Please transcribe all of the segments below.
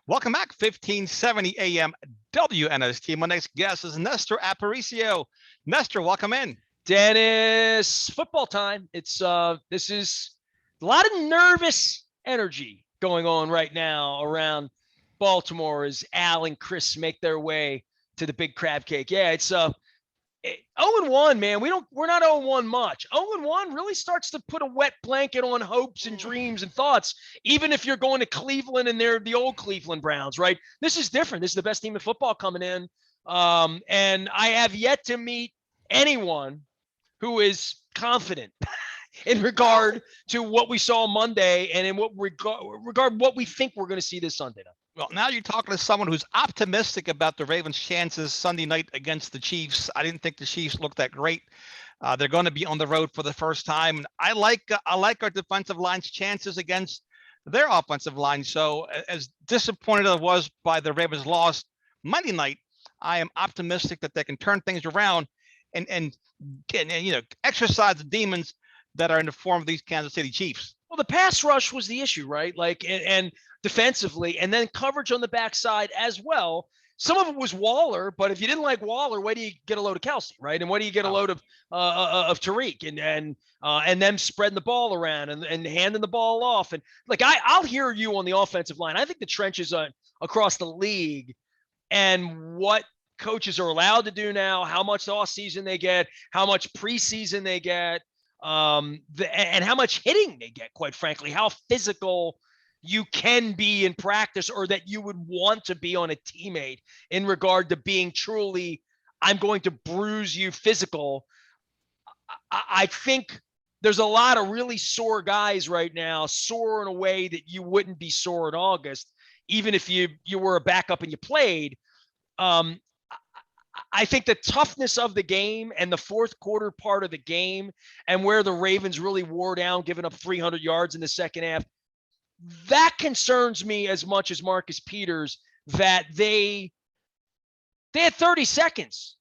Welcome back, 1570 AM WNST. My next guest is Nestor Aparicio. Nestor, welcome in. Dennis, football time. This is a lot of nervous energy going on right now around Baltimore as Al and Chris make their way to the big crab cake. Yeah, it's 0-1, man. We're not 0-1 much. 0-1 really starts to put a wet blanket on hopes and dreams and thoughts, even if you're going to Cleveland and they're the old Cleveland Browns, right? This is different. This is the best team in football coming in. And I have yet to meet anyone who is confident in regard to what we saw Monday and in what regard what we think we're going to see this Sunday night. Well, now you're talking to someone who's optimistic about the Ravens' chances Sunday night against the Chiefs. I didn't think the Chiefs looked that great. They're going to be on the road for the first time. I like our defensive line's chances against their offensive line. So as disappointed as I was by the Ravens' loss Monday night, I am optimistic that they can turn things around and exercise the demons that are in the form of these Kansas City Chiefs. Well, the pass rush was the issue, right? And defensively, and then coverage on the backside as well. Some of it was Waller, but if you didn't like Waller, where do you get a load of Kelsey, right? And where do you get a load of Tariq and them spreading the ball around and handing the ball off? And I'll hear you on the offensive line. I think the trenches across the league and what coaches are allowed to do now, how much off season they get, how much preseason they get, and how much hitting they get, quite frankly, how physical you can be in practice or that you would want to be on a teammate in regard to being truly, I'm going to bruise you physical. I think there's a lot of really sore guys right now, sore in a way that you wouldn't be sore in August, even if you were a backup and you played. I think the toughness of the game and the fourth quarter part of the game and where the Ravens really wore down, giving up 300 yards in the second half, that concerns me as much as Marcus Peters, that they had 30 seconds.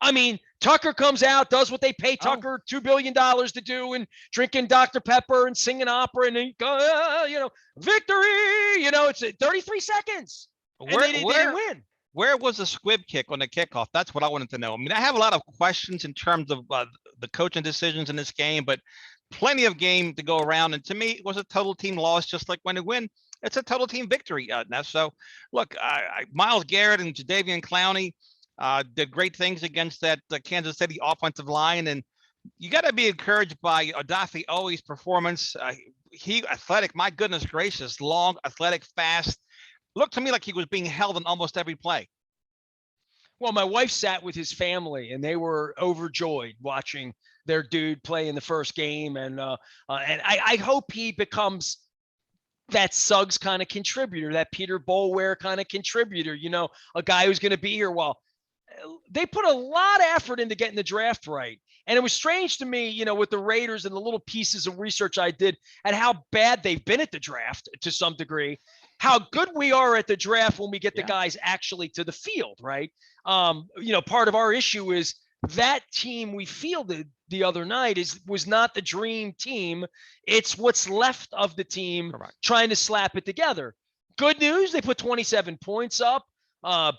I mean, Tucker comes out, does what they pay Tucker $2 billion to do, and drinking Dr. Pepper and singing opera and victory, it's 33 seconds. And they didn't win. Where was the squib kick on the kickoff? That's what I wanted to know. I mean, I have a lot of questions in terms of the coaching decisions in this game, but plenty of game to go around. And to me, it was a total team loss, just like when they win, it's a total team victory. So, look, Myles Garrett and Jadeveon Clowney did great things against that Kansas City offensive line. And you got to be encouraged by Odafe Oweh's performance. He athletic, my goodness gracious, long, athletic, fast. Looked to me like he was being held in almost every play. Well, my wife sat with his family, and they were overjoyed watching their dude play in the first game. And I hope he becomes that Suggs kind of contributor, that Peter Boulware kind of contributor, a guy who's going to be here. Well, they put a lot of effort into getting the draft right. And it was strange to me, with the Raiders and the little pieces of research I did at how bad they've been at the draft to some degree, how good we are at the draft when we get the guys actually to the field, right? Part of our issue is that team we fielded the other night was not the dream team. It's what's left of the team. Correct. Trying to slap it together. Good news, they put 27 points up.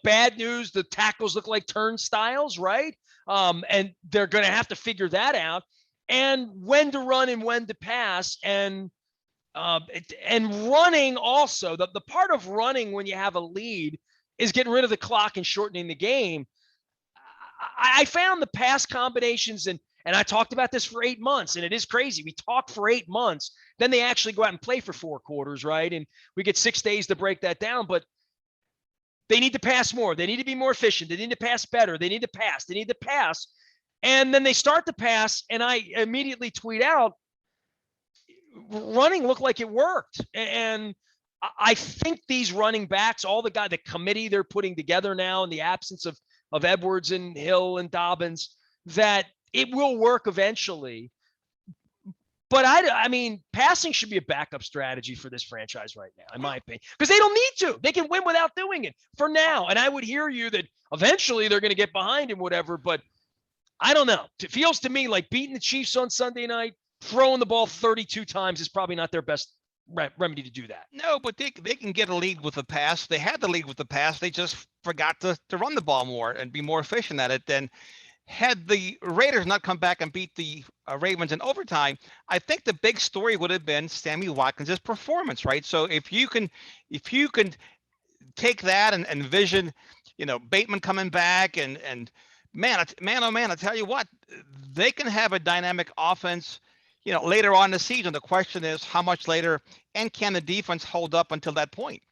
Bad news, the tackles look like turnstiles, right? And they're going to have to figure that out. And when to run and when to pass. And running also, the part of running when you have a lead is getting rid of the clock and shortening the game. I found the pass combinations, and I talked about this for 8 months, and it is crazy. We talk for 8 months, then they actually go out and play for 4 quarters, right? And we get 6 days to break that down, but they need to pass more. They need to be more efficient. They need to pass better. They need to pass. They need to pass. And then they start to pass, and I immediately tweet out, running looked like it worked. And I think these running backs, the committee they're putting together now in the absence of Edwards and Hill and Dobbins, that it will work eventually. But I mean, passing should be a backup strategy for this franchise right now, in my opinion, because they don't need to. They can win without doing it for now. And I would hear you that eventually they're going to get behind him, whatever. But I don't know. It feels to me like beating the Chiefs on Sunday night, throwing the ball 32 times is probably not their best remedy to do that. No, but they can get a lead with the pass. They had the lead with the pass. They just forgot to run the ball more and be more efficient at it. Then had the Raiders not come back and beat the Ravens in overtime, I think the big story would have been Sammy Watkins' performance, right? So if you can take that and envision, Bateman coming back and man, oh man, I tell you what, they can have a dynamic offense, later on in the season. The question is how much later, and can the defense hold up until that point?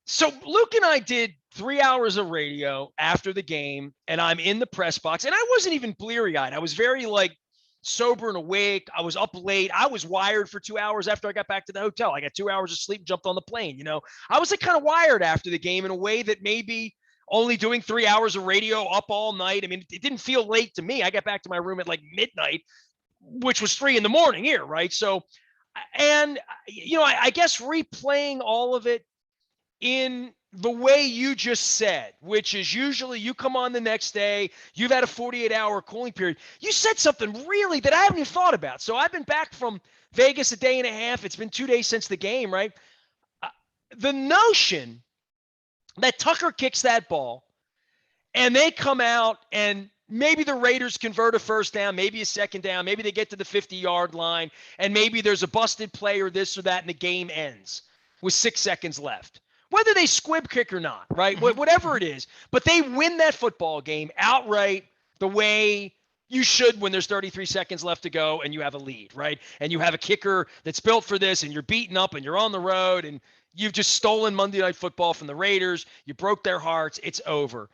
So Luke and I did 3 hours of radio after the game, and I'm in the press box, and I wasn't even bleary-eyed. I was very sober and awake. I was up late. I was wired for 2 hours after I got back to the hotel. I got 2 hours of sleep, jumped on the plane. I was kind of wired after the game in a way that maybe only doing 3 hours of radio up all night. I mean, it didn't feel late to me. I got back to my room at midnight, which was 3 a.m. here, right? So, and I guess replaying all of it in the way you just said, which is usually you come on the next day, you've had a 48-hour cooling period. You said something really that I haven't even thought about. So I've been back from Vegas a day and a half. It's been 2 days since the game, right? The notion that Tucker kicks that ball and they come out and maybe the Raiders convert a first down, maybe a second down, maybe they get to the 50-yard line, and maybe there's a busted play or this or that, and the game ends with 6 seconds left. Whether they squib kick or not, right? Whatever it is. But they win that football game outright the way you should when there's 33 seconds left to go and you have a lead, right? And you have a kicker that's built for this and you're beaten up and you're on the road and you've just stolen Monday Night Football from the Raiders. You broke their hearts. It's over.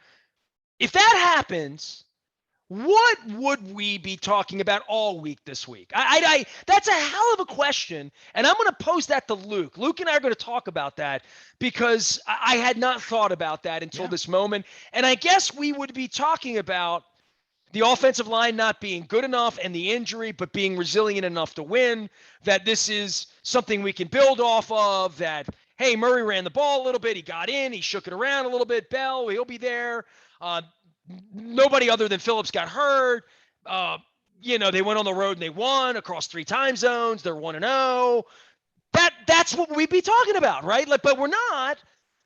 If that happens, what would we be talking about all week this week? That's a hell of a question, and I'm going to pose that to Luke. Luke and I are going to talk about that because I had not thought about that until this moment, and I guess we would be talking about the offensive line not being good enough and the injury, but being resilient enough to win, that this is something we can build off of, that, hey, Murray ran the ball a little bit, he got in, he shook it around a little bit, Bell, he'll be there. Nobody other than Phillips got hurt. They went on the road and they won across 3 time zones. They're 1-0. That's what we'd be talking about, right? But we're not.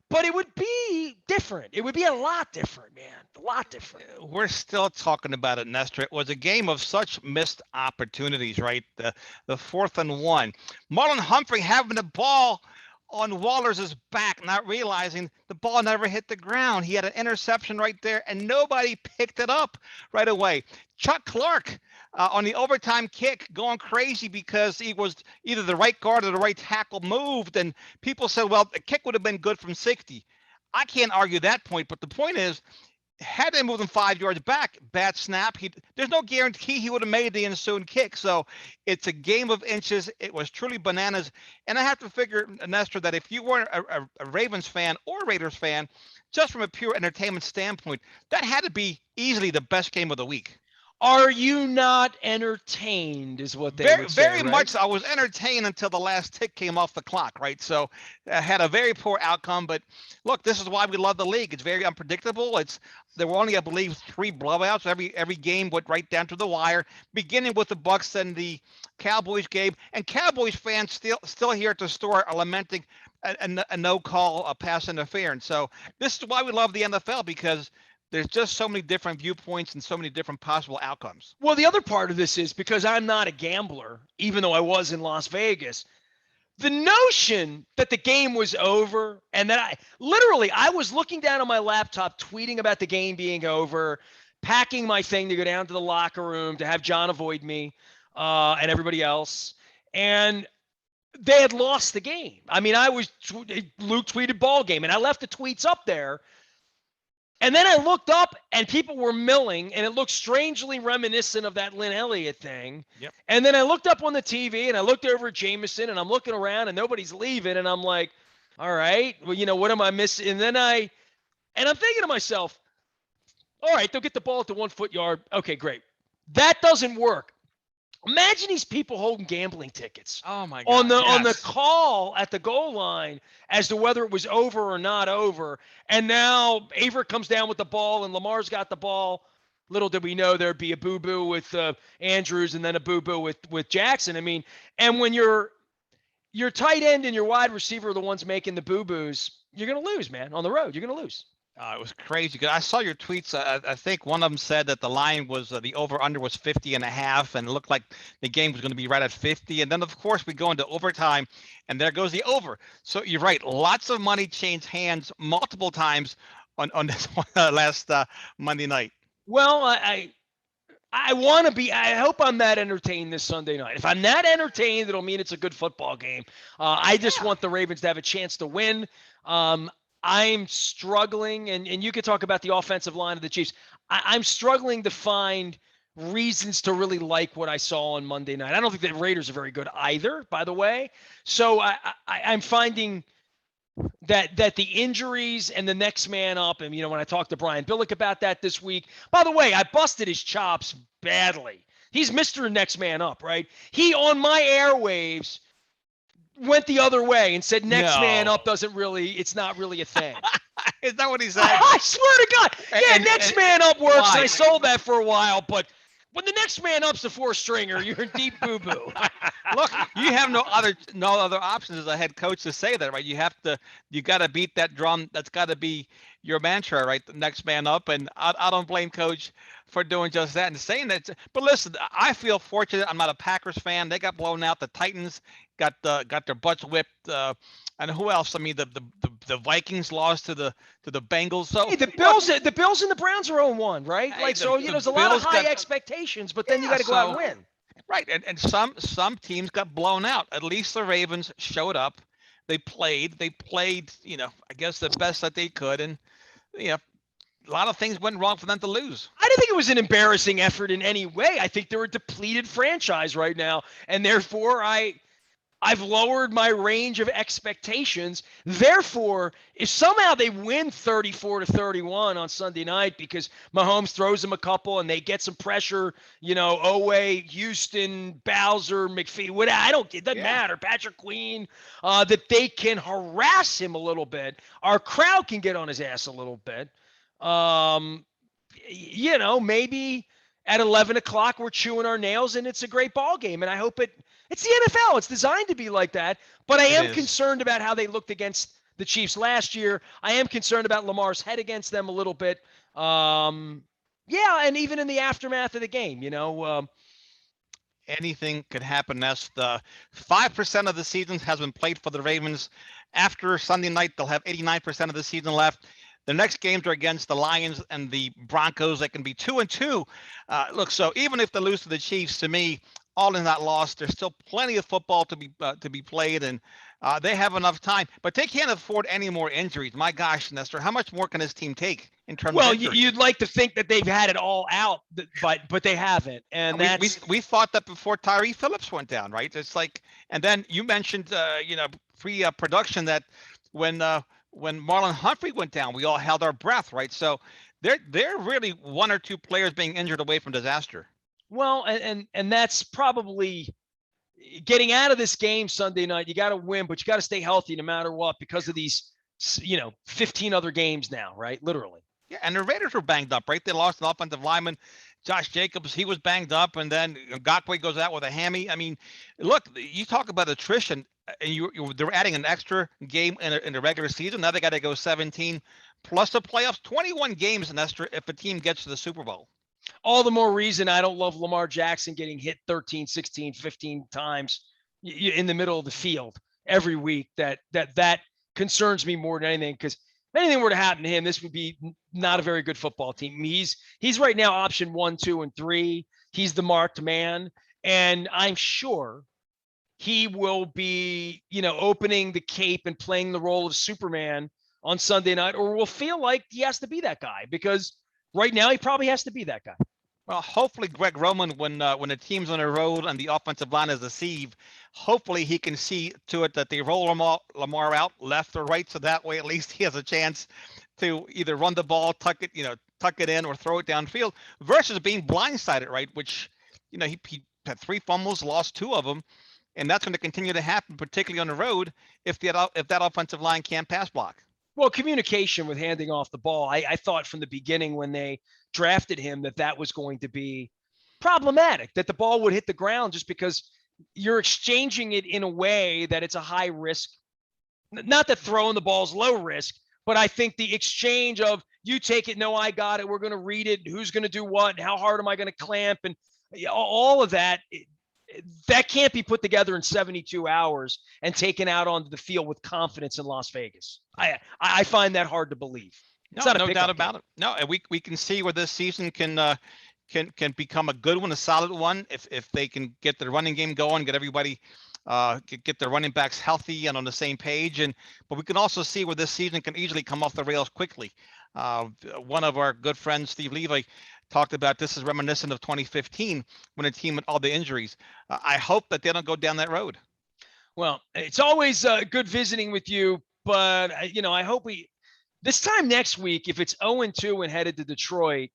But it would be different. It would be a lot different, man. A lot different. We're still talking about it, Nestor. It was a game of such missed opportunities, right? The 4th and 1. Marlon Humphrey having the ball on Waller's back, not realizing the ball never hit the ground. He had an interception right there, and nobody picked it up right away. Chuck Clark on the overtime kick going crazy because he was either the right guard or the right tackle moved, and people said, well, the kick would have been good from 60. I can't argue that point, but the point is, had they moved him 5 yards back, bad snap, there's no guarantee he would have made the ensuing kick. So it's a game of inches. It was truly bananas. And I have to figure, Nestor, that if you weren't a Ravens fan or Raiders fan, just from a pure entertainment standpoint, that had to be easily the best game of the week. Are you not entertained is what they would say, very right? much. I was entertained until the last tick came off the clock, right? So I had a very poor outcome. But look, this is why we love the league. It's very unpredictable. There were only, I believe, 3 blowouts. Every game went right down to the wire, beginning with the Bucs and the Cowboys game. And Cowboys fans still here at the store are lamenting a no-call, a pass interference. So this is why we love the NFL, because there's just so many different viewpoints and so many different possible outcomes. Well, the other part of this is because I'm not a gambler, even though I was in Las Vegas, the notion that the game was over and that I was looking down on my laptop, tweeting about the game being over, packing my thing to go down to the locker room to have John avoid me and everybody else. And they had lost the game. I mean, Luke tweeted ball game, and I left the tweets up there. And then I looked up and people were milling, and it looked strangely reminiscent of that Lynn Elliott thing. Yep. And then I looked up on the TV and I looked over at Jameson, and I'm looking around and nobody's leaving. And I'm like, all right, well, what am I missing? And then I'm thinking to myself, all right, they'll get the ball at the 1 foot yard. Okay, great. That doesn't work. Imagine these people holding gambling tickets. Oh my God! On the call at the goal line as to whether it was over or not over. And now Aver comes down with the ball and Lamar's got the ball. Little did we know there'd be a boo-boo with Andrews and then a boo-boo with Jackson. I mean, and when you're your tight end and your wide receiver are the ones making the boo-boos, you're going to lose, man. On the road, you're going to lose. It was crazy. I saw your tweets. I think one of them said that the line was the over-under was 50.5, and it looked like the game was going to be right at 50. And then, of course, we go into overtime, and there goes the over. So you're right. Lots of money changed hands multiple times on this last Monday night. Well, I want to be. I hope I'm that entertained this Sunday night. If I'm that entertained, it'll mean it's a good football game. I just want the Ravens to have a chance to win. I'm struggling, and you could talk about the offensive line of the Chiefs. I'm struggling to find reasons to really like what I saw on Monday night. I don't think the Raiders are very good either, by the way. So I'm finding that the injuries and the next man up, and when I talked to Brian Billick about that this week, by the way, I busted his chops badly. He's Mr. Next Man Up, right? He on my airwaves went the other way and said next man up it's not really a thing. Is that what he said? I swear to God. Next man up works. And I sold that for a while, but when the next man up's a 4-stringer, you're in deep boo-boo. Look, you have no other options as a head coach to say that, right? You got to beat that drum. That's got to be your mantra, right? The next man up. And I don't blame Coach for doing just that and saying that. But listen, I feel fortunate. I'm not a Packers fan. They got blown out. The Titans got their butts whipped. And who else? I mean, the Vikings lost to the Bengals. So hey, the Bills and the Browns are 0-1, right? Hey, there's a lot of high expectations, but then you got to go out and win. Right, and some teams got blown out. At least the Ravens showed up. They played, I guess the best that they could, and a lot of things went wrong for them to lose. I didn't think it was an embarrassing effort in any way. I think they're a depleted franchise right now, and therefore I've lowered my range of expectations. Therefore, if somehow they win 34-31 on Sunday night because Mahomes throws them a couple and they get some pressure, Owe, Houston, Bowser, McPhee, it doesn't matter, Patrick Queen, that they can harass him a little bit. Our crowd can get on his ass a little bit. Maybe at 11 o'clock we're chewing our nails and it's a great ball game. And I hope it's the NFL. It's designed to be like that. But I am concerned about how they looked against the Chiefs last year. I am concerned about Lamar's head against them a little bit. And even in the aftermath of the game, anything could happen. That's the 5% of the season has been played for the Ravens. After Sunday night, they'll have 89% of the season left. The next games are against the Lions and the Broncos. They can be 2-2. Look, so even if they lose to the Chiefs, to me, all in that loss, there's still plenty of football to be played, and they have enough time. But they can't afford any more injuries. My gosh, Nestor, how much more can this team take in terms of injuries? You'd like to think that they've had it all out, but they haven't. And we thought that before Tyree Phillips went down, right? It's like, and then you mentioned, pre-production that when Marlon Humphrey went down, we all held our breath, right? So they're really one or two players being injured away from disaster. Well, and that's probably getting out of this game Sunday night. You got to win, but you got to stay healthy no matter what because of these, 15 other games now, right? Literally. Yeah, and the Raiders were banged up, right? They lost an offensive lineman, Josh Jacobs. He was banged up, and then Ngakoue goes out with a hammy. I mean, look, you talk about attrition, and they're adding an extra game in the regular season. Now they got to go 17 plus the playoffs, 21 games, Nestor, if a team gets to the Super Bowl. All the more reason I don't love Lamar Jackson getting hit 13, 16, 15 times in the middle of the field every week. That concerns me more than anything, because if anything were to happen to him, this would be not a very good football team. He's right now option 1, 2, and 3. He's the marked man, and I'm sure he will be, opening the cape and playing the role of Superman on Sunday night, or will feel like he has to be that guy, because right now he probably has to be that guy. Well, hopefully Greg Roman, when the team's on the road and the offensive line is a sieve, hopefully he can see to it that they roll Lamar out left or right, so that way at least he has a chance to either run the ball, tuck it in, or throw it downfield, versus being blindsided, right? Which, he had 3 fumbles, lost 2 of them, and that's going to continue to happen, particularly on the road, if that offensive line can't pass block. Well, communication with handing off the ball. I thought from the beginning when they drafted him that was going to be problematic, that the ball would hit the ground just because you're exchanging it in a way that it's a high risk. Not that throwing the ball is low risk, but I think the exchange of you take it, no, I got it, we're going to read it, who's going to do what, and how hard am I going to clamp, and all of that, that can't be put together in 72 hours and taken out onto the field with confidence in Las Vegas. I find that hard to believe. It's no doubt about it. No, and we can see where this season can become a good one, a solid one, if they can get their running game going, get everybody get their running backs healthy and on the same page. But we can also see where this season can easily come off the rails quickly. One of our good friends, Steve Levy, talked about this is reminiscent of 2015 when a team had all the injuries. I hope that they don't go down that road. Well, it's always good visiting with you, but I hope this time next week, if it's 0-2 and headed to Detroit,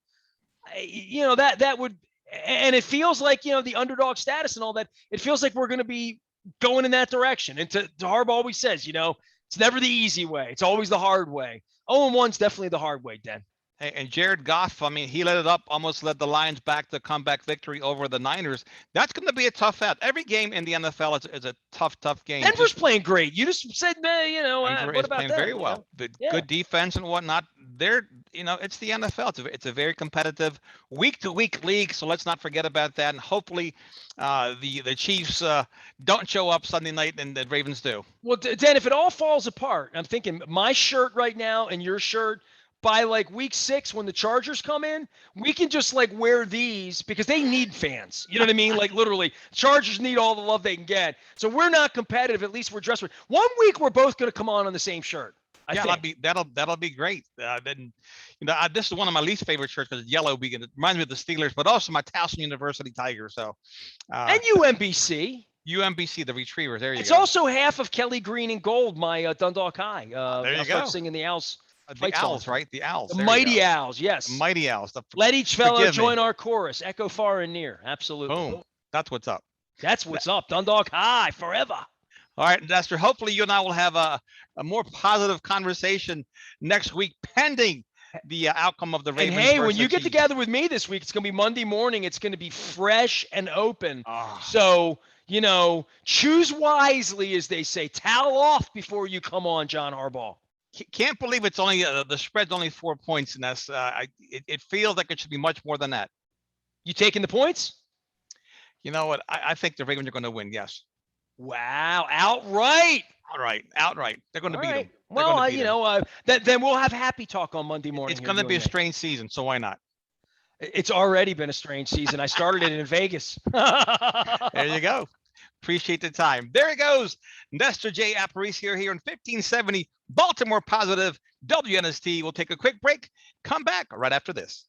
that would, and it feels like, the underdog status and all that, it feels like we're going to be going in that direction. And to Harbaugh always says, it's never the easy way. It's always the hard way. 0-1 is definitely the hard way, Den. Hey, and Jared Goff, I mean, he led it up, almost led the Lions back to comeback victory over the Niners. That's going to be a tough out. Every game in the NFL is a tough game. Denver's playing great. You just said, Denver what is about playing that? very well. Good defense and whatnot. It's the NFL. It's a very competitive week-to-week league, so let's not forget about that. And hopefully the Chiefs don't show up Sunday night and the Ravens do. Well, Dan, if it all falls apart, I'm thinking my shirt right now and your shirt, by like week 6, when the Chargers come in, we can just like wear these because they need fans. You know what I mean? Like literally, Chargers need all the love they can get. So we're not competitive. At least we're dressed. One week we're both going to come on the same shirt. That'll be great. Then, this is one of my least favorite shirts because it's yellow. It reminds me of the Steelers, but also my Towson University Tigers. So, and UMBC. UMBC, the Retrievers. There you go. It's also half of Kelly Green and Gold, my Dundalk High. There you I'll go. start singing the Owls. The Owls, right? The Owls. The Mighty Owls, yes. The Mighty Owls. Let each fellow join our chorus. Echo far and near. Absolutely. Boom. That's what's up. That's what's up. Dundalk High forever. All right, Nestor. Hopefully you and I will have a more positive conversation next week, pending the outcome of the Ravens. And hey, when you get together with me this week, it's going to be Monday morning. It's going to be fresh and open. So, choose wisely, as they say. Towel off before you come on, John Harbaugh. Can't believe it's only the spread's only 4 points, and that's it feels like it should be much more than that. You taking the points? You know what? I think the Ravens are going to win. Yes. Wow! Outright. They're going to beat them. Well, then we'll have happy talk on Monday morning. It's going to be a strange season, so why not? It's already been a strange season. I started it in Vegas. There you go. Appreciate the time. There it goes. Nestor J. Aparicio here in 1570 Baltimore Positive WNST. We'll take a quick break. Come back right after this.